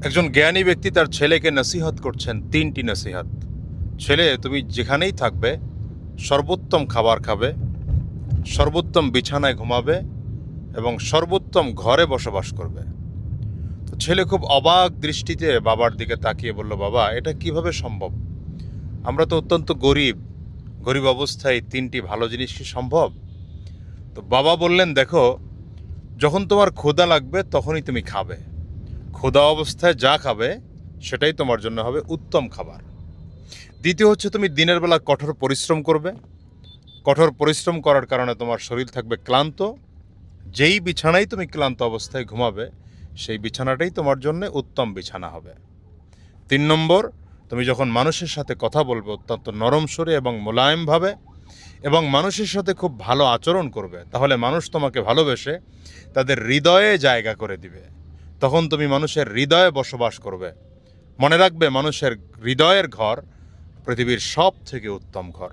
একজন জ্ঞানী ব্যক্তি তার ছেলেকে নসিহত করছেন, 3টি নসিহত। ছেলে, তুমি যেখানেই থাকবে সর্বোত্তম খাবার খাবে, সর্বোত্তম বিছানায় ঘুমাবে এবং সর্বোত্তম ঘরে বসবাস করবে। তো ছেলে খুব অবাক দৃষ্টিতে বাবার দিকে তাকিয়ে বলল, বাবা, এটা কিভাবে সম্ভব? আমরা তো অত্যন্ত গরিব, গরিব অবস্থায় 3টি ভালো জিনিস কি সম্ভব? তো বাবা বললেন, দেখো, যখন তোমার ক্ষুধা লাগবে তখনই তুমি খাবে। ক্ষুধা অবস্থায় যা খাবে সেটাই তোমার জন্য হবে উত্তম খাবার। দ্বিতীয় হচ্ছে, তুমি দিনের বেলা কঠোর পরিশ্রম করবে। কঠোর পরিশ্রম করার কারণে তোমার শরীর থাকবে ক্লান্ত। যেই বিছানায় তুমি ক্লান্ত অবস্থায় ঘুমাবে সেই বিছানাটাই তোমার জন্য উত্তম বিছানা হবে। 3 নম্বর, তুমি যখন মানুষের সাথে কথা বলবে অত্যন্ত নরম স্বরে এবং মোলায়েমভাবে এবং মানুষের সাথে খুব ভালো আচরণ করবে, তাহলে মানুষ তোমাকে ভালোবেসে তাদের হৃদয়ে জায়গা করে দিবে। তখন তুমি মানুষের হৃদয়ে বসবাস করবে। মনে রাখবে, মানুষের হৃদয়ের ঘর পৃথিবীর সব থেকে উত্তম ঘর।